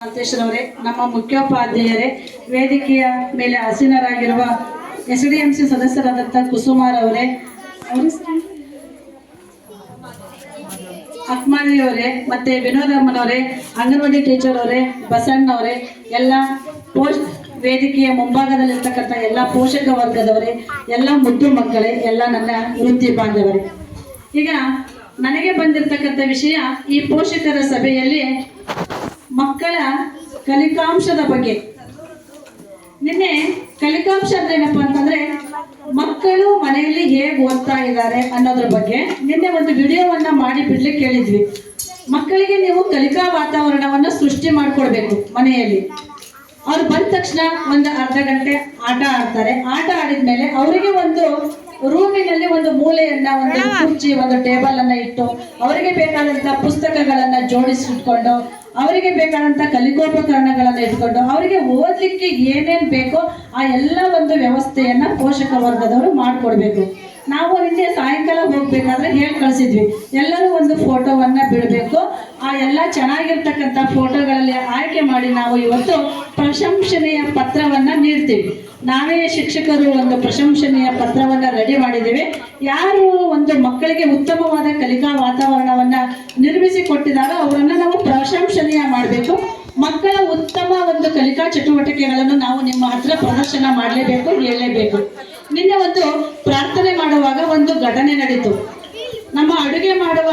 ಮಾಂತೇಶ್ವರವರೇ, ನಮ್ಮ ಮುಖ್ಯೋಪಾಧ್ಯಾಯರೇ, ವೇದಿಕೆಯ ಮೇಲೆ ಆಸೀನರಾಗಿರುವ SDMC ಸದಸ್ಯರಾದಂಥ ಕುಸುಮಾರವರೇ, ಅಕ್ಮಾಲಿಯವರೇ, ಮತ್ತೆ ವಿನೋದಮ್ಮನವರೇ, ಅಂಗನವಾಡಿ ಟೀಚರ್ ಅವರೇ, ಬಸಣ್ಣವರೇ, ಎಲ್ಲ ವೇದಿಕೆಯ ಮುಂಭಾಗದಲ್ಲಿರ್ತಕ್ಕಂಥ ಎಲ್ಲ ಪೋಷಕ ವರ್ಗದವರೇ, ಎಲ್ಲ ಮುದ್ದು ಮಕ್ಕಳೇ, ಎಲ್ಲ ನನ್ನ ವೃತ್ತಿ ಬಾಂಧವರೇ. ಈಗ ನನಗೆ ಬಂದಿರತಕ್ಕಂಥ ವಿಷಯ ಈ ಪೋಷಕರ ಸಭೆಯಲ್ಲಿ ಮಕ್ಕಳ ಕಲಿಕಾಂಶದ ಬಗ್ಗೆ. ನಿನ್ನೆ ಕಲಿಕಾಂಶ ಅಂದ್ರೆ ಏನಪ್ಪಾ ಅಂತಂದ್ರೆ ಮಕ್ಕಳು ಮನೆಯಲ್ಲಿ ಹೇಗೆ ಓದ್ತಾ ಇದ್ದಾರೆ ಅನ್ನೋದ್ರ ಬಗ್ಗೆ ನಿನ್ನೆ ಒಂದು ವಿಡಿಯೋವನ್ನ ಮಾಡಿ ಬಿಡ್ಲಿಕ್ಕೆ ಹೇಳಿದ್ವಿ. ಮಕ್ಕಳಿಗೆ ನೀವು ಕಲಿಕಾ ವಾತಾವರಣವನ್ನ ಸೃಷ್ಟಿ ಮಾಡ್ಕೊಡ್ಬೇಕು. ಮನೆಯಲ್ಲಿ ಅವ್ರು ಬಂದ ತಕ್ಷಣ ಒಂದು ಅರ್ಧ ಗಂಟೆ ಆಟ ಆಡ್ತಾರೆ. ಆಟ ಆಡಿದ್ಮೇಲೆ ಅವರಿಗೆ ಒಂದು ರೂಮಿನಲ್ಲಿ ಒಂದು ಮೂಲೆಯನ್ನ, ಒಂದು ಕುರ್ಚಿ, ಒಂದು ಟೇಬಲ್ ಅನ್ನ ಇಟ್ಟು ಅವರಿಗೆ ಬೇಕಾದಂತ ಪುಸ್ತಕಗಳನ್ನ ಜೋಡಿಸಿಟ್ಕೊಂಡು ಅವರಿಗೆ ಬೇಕಾದಂತ ಕಲಿಕೋಪಕರಣಗಳನ್ನ ಇಟ್ಕೊಂಡು ಅವರಿಗೆ ಓದ್ಲಿಕ್ಕೆ ಏನೇನ್ ಬೇಕೋ ಆ ಎಲ್ಲ ಒಂದು ವ್ಯವಸ್ಥೆಯನ್ನ ಪೋಷಕ ವರ್ಗದವರು ಮಾಡ್ಕೊಡ್ಬೇಕು. ನಾವು ನಿನ್ನೆ ಸಾಯಂಕಾಲ ಹೋಗ್ಬೇಕಾದ್ರೆ ಹೇಳಿ ಕಳಿಸಿದ್ವಿ, ಎಲ್ಲರೂ ಒಂದು ಫೋಟೋವನ್ನ ಬಿಡಬೇಕು. ಆ ಎಲ್ಲ ಚೆನ್ನಾಗಿರ್ತಕ್ಕಂಥ ಫೋಟೋಗಳಲ್ಲಿ ಆಯ್ಕೆ ಮಾಡಿ ನಾವು ಇವತ್ತು ಪ್ರಶಂಸನೀಯ ಪತ್ರವನ್ನ ನೀಡ್ತೀವಿ. ನಾವೇ ಶಿಕ್ಷಕರು ಒಂದು ಪ್ರಶಂಸನೀಯ ಪತ್ರವನ್ನ ರೆಡಿ ಮಾಡಿದ್ದೇವೆ. ಯಾರು ಒಂದು ಮಕ್ಕಳಿಗೆ ಉತ್ತಮವಾದ ಕಲಿಕಾ ವಾತಾವರಣವನ್ನ ನಿರ್ಮಿಸಿ ಕೊಟ್ಟಿದ್ದಾರೋ ಅವರನ್ನ ನಾವು ಪ್ರಶಂಸನೀಯ ಮಾಡಬೇಕು. ಮಕ್ಕಳ ಉತ್ತಮ ಒಂದು ಕಲಿಕಾ ಚಟುವಟಿಕೆಗಳನ್ನು ನಾವು ನಿಮ್ಮ ಹತ್ರ ಪ್ರದರ್ಶನ ಮಾಡಲೇಬೇಕು, ಹೇಳಲೇಬೇಕು. ನಿನ್ನೆ ಒಂದು ಪ್ರಾರ್ಥನೆ ಮಾಡುವಾಗ ಒಂದು ಘಟನೆ ನಡೀತು. ನಮ್ಮ ಅಡುಗೆ ಮಾಡುವ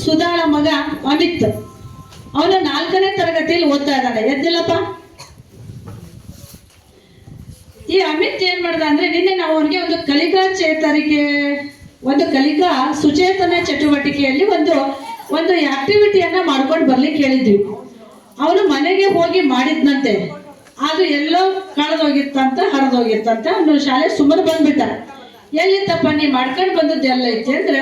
ಸುಧಾಳ ಮಗ ಅಮಿತ್, ಅವನು 4ನೇ ತರಗತಿಯಲ್ಲಿ ಓದ್ತಾ ಇದ್ದಾನೆ. ಎದ್ದಿಲ್ಲಪ್ಪ. ಈ ಅಮಿತ್ ಏನ್ ಮಾಡ್ದ ಅಂದ್ರೆ ನಿನ್ನೆ ನಾವು ಅವನಿಗೆ ಒಂದು ಕಲಿಕಾ ಚೇತರಿಕೆ, ಒಂದು ಕಲಿಕಾ ಸುಚೇತನ ಚಟುವಟಿಕೆಯಲ್ಲಿ ಒಂದು ಆಕ್ಟಿವಿಟಿಯನ್ನ ಮಾಡ್ಕೊಂಡು ಬರ್ಲಿಕ್ಕೆ ಹೇಳಿದ್ವಿ. ಅವನು ಮನೆಗೆ ಹೋಗಿ ಮಾಡಿದ್ನಂತೆ. ಅದು ಎಲ್ಲೋ ಕಳೆದೋಗಿತ್ತಂತ, ಹರಿದೋಗಿತ್ತಂತ. ಅವನು ಶಾಲೆ ಸುಮ್ಮನೆ ಬಂದ್ಬಿಟ್ಟ. ಎಲ್ಲಿತ್ತಪ್ಪ ನೀ ಮಾಡ್ಕೊಂಡು ಬಂದದ್ದು ಎಲ್ಲ ಐತಿ ಅಂದ್ರೆ,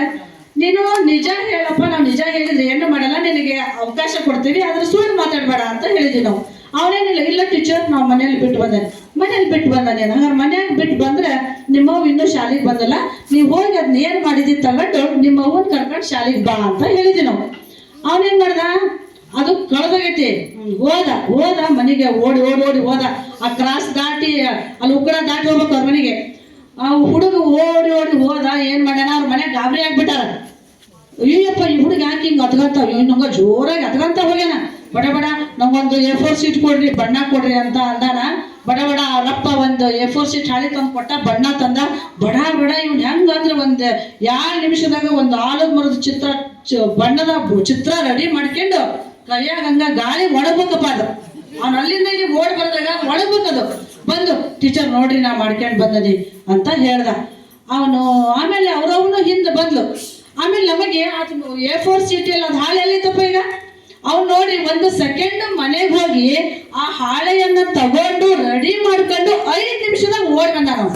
ನೀನು ನಿಜ ಹೇಳಪ್ಪ, ನಾವು ನಿಜ ಹೇಳಿದ್ರೆ ಏನು ಮಾಡಲ್ಲ, ನಿನಗೆ ಅವಕಾಶ ಕೊಡ್ತೀವಿ, ಆದ್ರೆ ಸುಳ್ಳು ಮಾತಾಡ್ಬೇಡ ಅಂತ ಹೇಳಿದ್ವಿ ನಾವು. ಅವನೇನಿಲ್ಲ, ಇಲ್ಲ ಟೀಚರ್ ನಾವು ಮನೇಲಿ ಬಿಟ್ಟು ಬಂದಾನೆ. ಮನೇಲಿ ಬಿಟ್ಟು ಬಂದಾನೆ. ಹಂಗಾರೆ ಮನ್ಯಾಗ ಬಿಟ್ಟು ಬಂದ್ರೆ ನಿಮ್ಮವ್ ಇನ್ನೂ ಶಾಲೆಗೆ ಬಂದಲ್ಲ, ನೀವು ಹೋಗಿ ಅದನ್ನ ಏನ್ ಮಾಡಿದಿ ತಗೊಂಡು ನಿಮ್ಮ ಅವ್ವನ್ ಕರ್ಕೊಂಡು ಶಾಲೆಗೆ ಬಾ ಅಂತ ಹೇಳಿದ್ವಿ ನಾವು. ಅವನೇನ್ ಮಾಡ್ದ, ಅದು ಕಳೆದೋಗೈತಿ. ಹೋದ ಮನೆಗೆ ಓಡಿ ಹೋದ. ಆ ಕ್ರಾಸ್ ದಾಟಿ ಅಲ್ಲಿ ಉಕ್ಕಡ ದಾಟಿ ಹೋಗ್ಬೇಕು ಅವ್ರ ಮನೆಗೆ. ಆ ಹುಡುಗ ಓಡಿ ಹೋದ. ಏನ್ ಮಾಡ್ಯಾನ, ಅವ್ರ ಮನೆಗೆ ಗಾಬರಿ ಆಗ್ಬಿಟ್ಟಾರ. ಅಯ್ಯಪ್ಪ, ಈ ಹುಡುಗ ಯಾಕೆ ಹಿಂಗೆ ಹತ್ಕೊಂತಾವ, ನಂಗ ಜೋರಾಗಿ ಹತ್ಕೊಂತ ಹೋಗ್ಯಾನ. ಬಡ ನಂಗೊಂದು A4 ಶೀಟ್ ಕೊಡ್ರಿ, ಬಣ್ಣ ಕೊಡ್ರಿ ಅಂತ ಅಂದಾನ. ಬಡ ಅವರಪ್ಪ ಒಂದು A4 ಶೀಟ್ ಹಾಳಿ ತಂದು ಕೊಟ್ಟ, ಬಣ್ಣ ತಂದ. ಬಡ ಇವ್ನು ಹೆಂಗಂದ್ರೆ ಒಂದು 2 ನಿಮಿಷದಾಗ ಒಂದು ಆಲದ ಮರದ ಬಣ್ಣದ ಚಿತ್ರ ರೆಡಿ ಮಾಡ್ಕೊಂಡು ಕೈಯಾಗ ಹಂಗ ಗಾಳಿ ಒಳಬೇಕಪ್ಪ. ಅದು ಅವ್ನು ಅಲ್ಲಿಂದ ಇಲ್ಲಿ ಓಡ್ ಬಂದಾಗ ಒಳಬೇಕದು. ಬಂದು ಟೀಚರ್ ನೋಡ್ರಿ ನಾ ಮಾಡ್ಕೊಂಡು ಬಂದದಿ ಅಂತ ಹೇಳ್ದ ಅವನು. ಆಮೇಲೆ ಅವ್ರವನು ಹಿಂದೆ ಬಂದ್ಲು. ಆಮೇಲೆ ನಮಗೆ ಅದು A4 ಶೀಟ್ ಎಲ್ಲ ಅದು ಹಾಳೆ ಎಲ್ಲಿತ್ತಪ್ಪ. ಈಗ ಅವ್ನು ನೋಡಿ 1 ಸೆಕೆಂಡ್ ಮನೆಗೆ ಹೋಗಿ ಆ ಹಾಳೆಯನ್ನ ತಗೊಂಡು ರೆಡಿ ಮಾಡ್ಕೊಂಡು 5 ನಿಮಿಷದಾಗ ಓಡ್ ಬಂದ. ನಾವು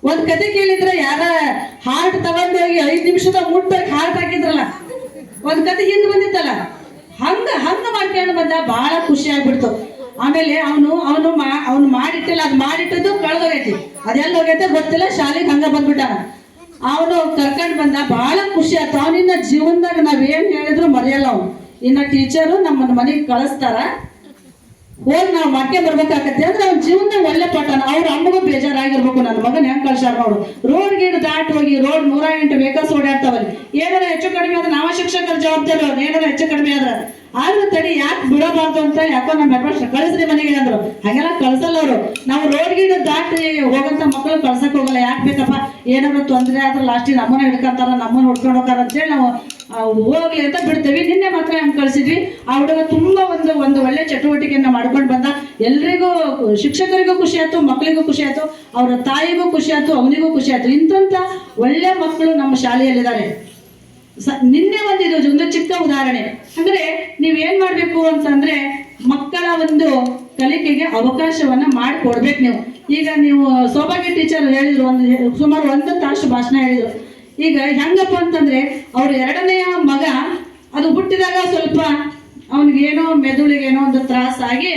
ಒಂದ್ ಕತೆ ಕೇಳಿದ್ರೆ, ಯಾರ ಹಾರ್ಟ್ ತಗೊಂಡು ಹೋಗಿ 5 ನಿಮಿಷದಾಗ ಮುಟ್ಬೇಕು ಹಾರ್ಟ್ ಹಾಕಿದ್ರಲ್ಲ, ಒಂದ್ ಕತೆ ಹಿಂದೆ ಬಂದಿತ್ತಲ್ಲ, ಹಂಗ ಮಾಡ್ಕೊಂಡು ಬಂದ. ಬಹಳ ಖುಷಿ ಆಗ್ಬಿಡ್ತು. ಆಮೇಲೆ ಅವನು ಮಾಡಿಟ್ಟಿಲ್ಲ, ಅದು ಮಾಡಿಟ್ಟದ್ದು ಕಳೆದೋಗೈತಿ. ಅದೆಲ್ಲ ಹೋಗೈತೆ ಗೊತ್ತಿಲ್ಲ, ಶಾಲೆಗೆ ಹಂಗ ಬಂದ್ಬಿಟ್ಟಾನ. ಅವನು ಕರ್ಕೊಂಡು ಬಂದ. ಬಹಳ ಖುಷಿ ಆಯ್ತು. ಅವನಿನ್ನ ಜೀವನದಾಗ ನಾವೇನ್ ಹೇಳಿದ್ರು ಮರೆಯಲ್ಲ. ಅವನು ಇನ್ನ ಟೀಚರು ನಮ್ಮನ್ನ ಮನೆಗೆ ಕಳಿಸ್ತಾರ, ಹೋಗಿ ನಾವು ಮಾಡ್ಕೆ ಬರ್ಬೇಕಾಗತ್ತೆ ಅಂದ್ರೆ ಅವ್ನ ಜೀವನದಾಗ ಒಳ್ಳೆ ಪಟ್ಟಣ. ಅವ್ರ ಅಮ್ಮಗೂ ಬೇಜಾರಾಗಿರ್ಬೇಕು, ನನ್ನ ಮಗನ್ ಹೆಂಗ್ ಕಳ್ಸಾರ ನೋಡು. ರೋಡ್ ಗೀಡ್ ದಾಟಿ ಹೋಗಿ ರೋಡ್ 108 ವೆಹಿಕಲ್ಸ್ ಓಡಾಡ್ತಾವಲ್ಲಿ. ಏನಾರ ಹೆಚ್ಚು ಕಡಿಮೆ ಆದ್ರೆ ನಾವ ಶಿಕ್ಷಕರ ಜವಾಬ್ದಾರಿ. ಅವ್ರು ಏನಾರ ಹೆಚ್ಚು ಕಡಿಮೆ ಆದ್ರೆ ಆದ್ರೂ ತಡಿ, ಯಾಕೆ ಬಿಡಬಾರ್ದು ಅಂತ ಯಾಕೋ ನಮ್ಮ ಹೆಡ್ಮಾಸ್ಟರ್ ಕಳಿಸ್ರಿ ಮನೆಗೆ ಅಂದ್ರು. ಹಾಗೆಲ್ಲ ಕಳ್ಸಲ್ಲ ಅವರು. ನಾವು ರೋಡ್ ಗೀಡ್ ದಾಟಿ ಹೋಗಂತ ಮಕ್ಕಳು ಕಳ್ಸಕ್ ಹೋಗಲ್ಲ. ಯಾಕೆ ಬೇಕಪ್ಪ, ಏನಾದ್ರು ತೊಂದರೆ ಆದ್ರೆ ಲಾಸ್ಟಿಗೆ ನಮ್ಮನ್ನ ಹಿಡ್ಕೊಂತಾರ, ನಮ್ಮನ್ನ ಹುಡ್ಕೊಂಡು ಹೋಗಾರ ಅಂತೇಳಿ ನಾವು ಹೋಗ್ಲಿ ಅಂತ ಬಿಡ್ತೇವೆ. ನಿನ್ನೆ ಮಾತ್ರ ಹಂಗೆ ಕಳ್ಸಿದ್ವಿ. ಆ ಹುಡುಗ ತುಂಬಾ ಒಂದು ಒಳ್ಳೆ ಚಟುವಟಿಕೆಯನ್ನ ಮಾಡ್ಕೊಂಡು ಬಂದ. ಎಲ್ರಿಗೂ, ಶಿಕ್ಷಕರಿಗೂ ಖುಷಿ ಆಯ್ತು, ಮಕ್ಕಳಿಗೂ ಖುಷಿ ಆಯ್ತು, ಅವರ ತಾಯಿಗೂ ಖುಷಿ ಆಯ್ತು, ಅವನಿಗೂ ಖುಷಿ ಆಯ್ತು. ಇಂಥ ಒಳ್ಳೆ ಮಕ್ಕಳು ನಮ್ಮ ಶಾಲೆಯಲ್ಲಿದ್ದಾರೆ. ನಿನ್ನೆ ಒಂದು ಚಿಕ್ಕ ಉದಾಹರಣೆ. ಅಂದ್ರೆ ನೀವೇನ್ ಮಾಡ್ಬೇಕು ಅಂತಂದ್ರೆ ಮಕ್ಕಳ ಒಂದು ಕಲಿಕೆಗೆ ಅವಕಾಶವನ್ನ ಮಾಡಿಕೊಡ್ಬೇಕು ನೀವು. ಈಗ ನೀವು ಸೌಭಾಗ್ಯ ಟೀಚರ್ ಹೇಳಿದ್ರು, ಸುಮಾರು 1 ತಾಸು ಭಾಷಣ ಹೇಳಿದ್ರು. ಈಗ ಹೆಂಗಪ್ಪ ಅಂತಂದ್ರೆ ಅವ್ರ 2ನೇ ಮಗ ಅದು ಹುಟ್ಟಿದಾಗ ಸ್ವಲ್ಪ ಅವನಿಗೇನೋ ಮೆದುಳಿಗೇನೋ ಒಂದು ತ್ರಾಸಾಗಿ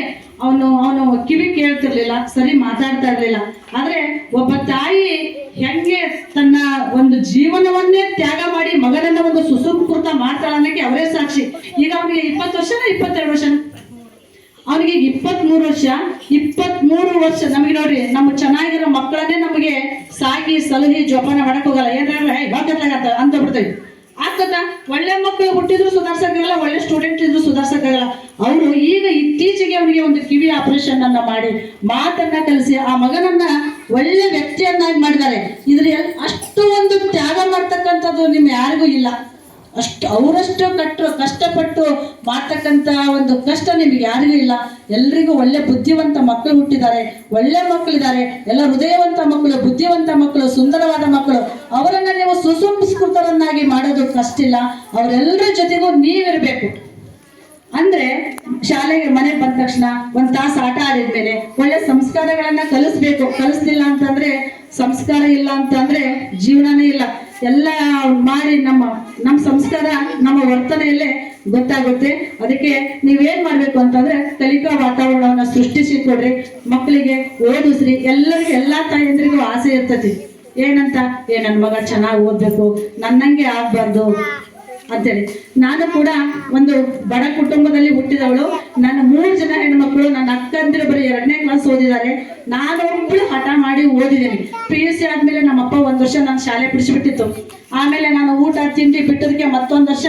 ಅವನು ಕಿವಿ ಕೇಳ್ತಿರ್ಲಿಲ್ಲ, ಸರಿ ಮಾತಾಡ್ತಾ ಇರ್ಲಿಲ್ಲ. ಆದ್ರೆ ಒಬ್ಬ ತಾಯಿ ಹೆಂಗೆ ತನ್ನ ಒಂದು ಜೀವನವನ್ನೇ ತ್ಯಾಗ ಮಾಡಿ ಮಗನನ್ನ ಒಂದು ಸುಸಂಸ್ಕೃತ ಮಾಡ್ತಾಳ ಅನ್ನಕ್ಕೆ ಅವರೇ ಸಾಕ್ಷಿ. ಈಗ ಅವನಿಗೆ 20 ವರ್ಷನ 22 ವರ್ಷ ನಮಗೆ 23 ವರ್ಷ 23 ವರ್ಷ ನಮಗೆ ನೋಡ್ರಿ ನಮ್ಮ ಚೆನ್ನಾಗಿರೋ ಮಕ್ಕಳನ್ನೇ ನಮಗೆ ಸಾಕಿ ಸಲಹಿ ಜೋಪಾನ ಮಾಡಕ್ ಹೋಗಲ್ಲ ಏನಾರ ಇವಾಗತ್ತ ಅಂತ ಬಿಡ್ತೇವೆ ಆಗ್ತದ. ಒಳ್ಳೆ ಮಕ್ಕಳು ಹುಟ್ಟಿದ್ರು ಸುಧಾರ್ಸಕ್ಕಾಗಲ್ಲ, ಒಳ್ಳೆ ಸ್ಟೂಡೆಂಟ್ ಇದ್ರು ಸುಧಾರ್ಸಕ್ಕಾಗಲ್ಲ. ಅವರು ಈಗ ಇತ್ತೀಚೆಗೆ ಅವನಿಗೆ ಒಂದು ಕಿವಿ ಆಪರೇಷನ್ ಅನ್ನ ಮಾಡಿ ಮಾತನ್ನ ಕಲಿಸಿ ಆ ಮಗನನ್ನ ಒಳ್ಳೆ ವ್ಯಕ್ತಿಯನ್ನಾಗಿ ಮಾಡಿದ್ದಾರೆ. ಇದ್ರ ಅಷ್ಟು ಒಂದು ತ್ಯಾಗ ಮಾಡ್ತಕ್ಕಂಥದ್ದು ನಿಮ್ ಯಾರಿಗೂ ಇಲ್ಲ. ಅಷ್ಟು ಅವರಷ್ಟು ಕಷ್ಟಪಟ್ಟು ಮಾಡ್ತಕ್ಕಂಥ ಒಂದು ಕಷ್ಟ ನಿಮ್ಗೆ ಯಾರಿಗೂ ಇಲ್ಲ. ಎಲ್ರಿಗೂ ಒಳ್ಳೆ ಬುದ್ಧಿವಂತ ಮಕ್ಕಳು ಹುಟ್ಟಿದ್ದಾರೆ, ಒಳ್ಳೆ ಮಕ್ಕಳಿದ್ದಾರೆ, ಎಲ್ಲ ಹೃದಯವಂತ ಮಕ್ಕಳು, ಬುದ್ಧಿವಂತ ಮಕ್ಕಳು, ಸುಂದರವಾದ ಮಕ್ಕಳು. ಅವರನ್ನ ನೀವು ಸುಸಂಸ್ಕೃತರನ್ನಾಗಿ ಮಾಡೋದು ಕಷ್ಟ ಇಲ್ಲ. ಅವರೆಲ್ಲರ ಜೊತೆಗೂ ನೀವಿರಬೇಕು. ಅಂದ್ರೆ ಶಾಲೆಗೆ ಮನೆ ಬಂದ ತಕ್ಷಣ ಒಂದ್ ತಾಸು ಆಟ ಆಡಿದ್ಮೇಲೆ ಒಳ್ಳೆ ಸಂಸ್ಕಾರಗಳನ್ನ ಕಲಿಸ್ಬೇಕು. ಕಲಿಸ್ಲಿಲ್ಲ ಅಂತಂದ್ರೆ, ಸಂಸ್ಕಾರ ಇಲ್ಲ ಅಂತಂದ್ರೆ ಜೀವನನೇ ಇಲ್ಲ. ಎಲ್ಲ ಮಾಡಿ ನಮ್ಮ ಸಂಸ್ಕಾರ ನಮ್ಮ ವರ್ತನೆಯಲ್ಲೇ ಗೊತ್ತಾಗುತ್ತೆ. ಅದಕ್ಕೆ ನೀವೇನ್ ಮಾಡ್ಬೇಕು ಅಂತಂದ್ರೆ ಕಲಿಕಾ ವಾತಾವರಣವನ್ನ ಸೃಷ್ಟಿಸಿ ಕೊಡ್ರಿ, ಮಕ್ಕಳಿಗೆ ಓದಿಸ್ರಿ. ಎಲ್ಲಾ ತಾಯಂದ್ರಿಗೂ ಆಸೆ ಇರ್ತತಿ ಏನಂತ, ನನ್ನ ಮಗ ಚೆನ್ನಾಗಿ ಓದ್ಬೇಕು, ನನ್ನಂಗೆ ಆಗ್ಬಾರ್ದು ಅಂತೇಳಿ. ನಾನು ಕೂಡ ಒಂದು ಬಡ ಕುಟುಂಬದಲ್ಲಿ ಹುಟ್ಟಿದವಳು. ನನ್ನ 3 ಜನ ಹೆಣ್ಮಕ್ಳು, ನನ್ನ ಅಕ್ಕಂದಿರು ಬರೀ 2ನೇ ಕ್ಲಾಸ್ ಓದಿದ್ದಾರೆ. ನಾನು ಒಬ್ಬಳು ಹಠ ಮಾಡಿ ಓದಿದ್ದೀನಿ. PUC ಆದ್ಮೇಲೆ ನಮ್ಮಪ್ಪ 1 ವರ್ಷ ನಾನು ಶಾಲೆ ಬಿಡಿಸ್ಬಿಟ್ಟಿತ್ತು. ಆಮೇಲೆ ನಾನು ಊಟ ತಿಂಡಿ ಬಿಟ್ಟದಕ್ಕೆ ಮತ್ತೊಂದು ವರ್ಷ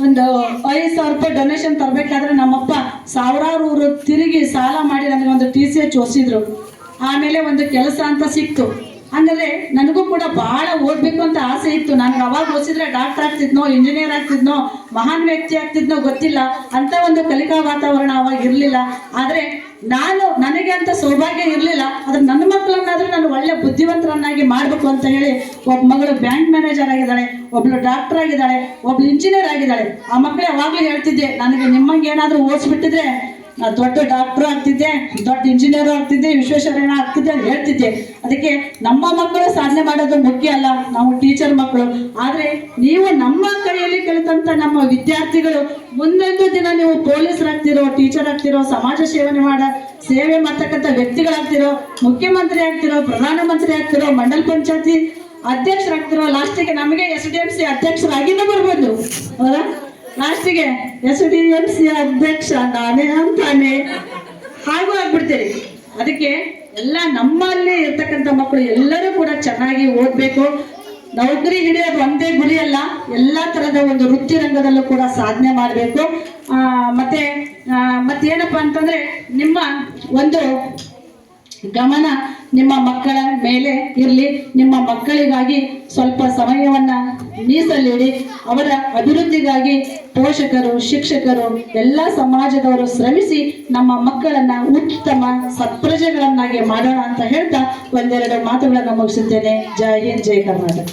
ಒಂದು 5,000 ರೂಪಾಯಿ ಡೊನೇಷನ್ ತರಬೇಕಾದ್ರೆ ನಮ್ಮಪ್ಪ ಸಾವಿರಾರು ಊರು ತಿರುಗಿ ಸಾಲ ಮಾಡಿ ನನಗೆ ಒಂದು TCH ಓದಿಸಿದ್ರು. ಆಮೇಲೆ ಒಂದು ಕೆಲಸ ಅಂತ ಸಿಕ್ತು. ಹಂಗಾದ್ರೆ ನನಗೂ ಕೂಡ ಬಹಳ ಓದ್ಬೇಕು ಅಂತ ಆಸೆ ಇತ್ತು. ನನಗೆ ಅವಾಗ ಓದಿಸಿದ್ರೆ ಡಾಕ್ಟರ್ ಆಗ್ತಿದ್ನೋ, ಇಂಜಿನಿಯರ್ ಆಗ್ತಿದ್ನೋ, ಮಹಾನ್ ವ್ಯಕ್ತಿ ಆಗ್ತಿದ್ನೋ ಗೊತ್ತಿಲ್ಲ. ಅಂತ ಒಂದು ಕಲಿಕಾ ವಾತಾವರಣ ಅವಾಗ ಇರಲಿಲ್ಲ. ಆದ್ರೆ ನನಗೆ ಅಂತ ಸೌಭಾಗ್ಯ ಇರಲಿಲ್ಲ. ಆದ್ರೆ ನನ್ನ ಮಕ್ಕಳನ್ನಾದ್ರೂ ನಾನು ಒಳ್ಳೆ ಬುದ್ಧಿವಂತರನ್ನಾಗಿ ಮಾಡ್ಬೇಕು ಅಂತ ಹೇಳಿ ಒಬ್ಬ ಮಗಳು ಬ್ಯಾಂಕ್ ಮ್ಯಾನೇಜರ್ ಆಗಿದ್ದಾಳೆ, ಒಬ್ಳು ಡಾಕ್ಟರ್ ಆಗಿದ್ದಾಳೆ, ಒಬ್ಳು ಇಂಜಿನಿಯರ್ ಆಗಿದ್ದಾಳೆ. ಆ ಮಕ್ಕಳು ಯಾವಾಗ್ಲೂ ಹೇಳ್ತಿದ್ದೆ, ನನಗೆ ನಿಮ್ಮಂಗೆ ಏನಾದ್ರೂ ಓದಿಸ್ಬಿಟ್ಟಿದ್ರೆ ನಾ ದೊಡ್ಡ ಡಾಕ್ಟರ್ ಆಗ್ತಿದ್ದೆ, ದೊಡ್ಡ ಇಂಜಿನಿಯರ್ ಆಗ್ತಿದ್ದೆ, ವಿಶ್ವೇಶ್ವರಯ್ಯನ ಆಗ್ತಿದ್ದೆ ಅಂತ ಹೇಳ್ತಿದ್ದೆ. ಅದಕ್ಕೆ ನಮ್ಮ ಮಕ್ಕಳು ಸಾಧನೆ ಮಾಡೋದು ಮುಖ್ಯ ಅಲ್ಲ, ನಾವು ಟೀಚರ್ ಮಕ್ಕಳು. ಆದ್ರೆ ನೀವು ನಮ್ಮ ಕೈಯಲ್ಲಿ ಕಲಿತಂತ ನಮ್ಮ ವಿದ್ಯಾರ್ಥಿಗಳು ಮುಂದೊಂದು ದಿನ ನೀವು ಪೊಲೀಸರಾಗ್ತಿರೋ, ಟೀಚರ್ ಆಗ್ತಿರೋ, ಸಮಾಜ ಸೇವೆ ಮಾಡ್ತಕ್ಕಂಥ ವ್ಯಕ್ತಿಗಳಾಗ್ತಿರೋ, ಮುಖ್ಯಮಂತ್ರಿ ಆಗ್ತಿರೋ, ಪ್ರಧಾನಮಂತ್ರಿ ಆಗ್ತಿರೋ, ಮಂಡಲ ಪಂಚಾಯತಿ ಅಧ್ಯಕ್ಷರಾಗ್ತಿರೋ, ಲಾಸ್ಟಿಗೆ ನಮಗೆ SDMC ಅಧ್ಯಕ್ಷರಾಗಿನೂ ಬರ್ಬೋದು. ಹೌದಾ? ಲಾಸ್ಟಿಗೆ SDMC ಅಧ್ಯಕ್ಷ ನಾನೇ ಅಂತಾನೆ ಹಾಗೂ ಆಗ್ಬಿಡ್ತೀರಿ. ಅದಕ್ಕೆ ಎಲ್ಲ ನಮ್ಮಲ್ಲಿ ಇರ್ತಕ್ಕಂಥ ಮಕ್ಕಳು ಎಲ್ಲರೂ ಕೂಡ ಚೆನ್ನಾಗಿ ಓದ್ಬೇಕು. ನೌಕರಿ ಹಿಡಿಯೋದು ಒಂದೇ ಗುರಿ ಅಲ್ಲ, ಎಲ್ಲಾ ತರದ ಒಂದು ವೃತ್ತಿ ರಂಗದಲ್ಲೂ ಕೂಡ ಸಾಧನೆ ಮಾಡಬೇಕು. ಮತ್ತೇನಪ್ಪಾ ಅಂತಂದ್ರೆ ನಿಮ್ಮ ಒಂದು ಗಮನ ನಿಮ್ಮ ಮಕ್ಕಳ ಮೇಲೆ ಇರಲಿ. ನಿಮ್ಮ ಮಕ್ಕಳಿಗಾಗಿ ಸ್ವಲ್ಪ ಸಮಯವನ್ನ ಮೀಸಲಿಡಿ. ಅವರ ಅಭಿವೃದ್ಧಿಗಾಗಿ ಪೋಷಕರು, ಶಿಕ್ಷಕರು, ಎಲ್ಲ ಸಮಾಜದವರು ಶ್ರಮಿಸಿ ನಮ್ಮ ಮಕ್ಕಳನ್ನ ಉತ್ತಮ ಸತ್ಪ್ರಜೆಗಳನ್ನಾಗಿ ಮಾಡೋಣ ಅಂತ ಹೇಳ್ತಾ ಒಂದೆರಡು ಮಾತುಗಳನ್ನು ಮುಗಿಸುತ್ತೇನೆ. ಜೈ ಹಿಂದ್, ಜೈ ಕರ್ನಾಟಕ.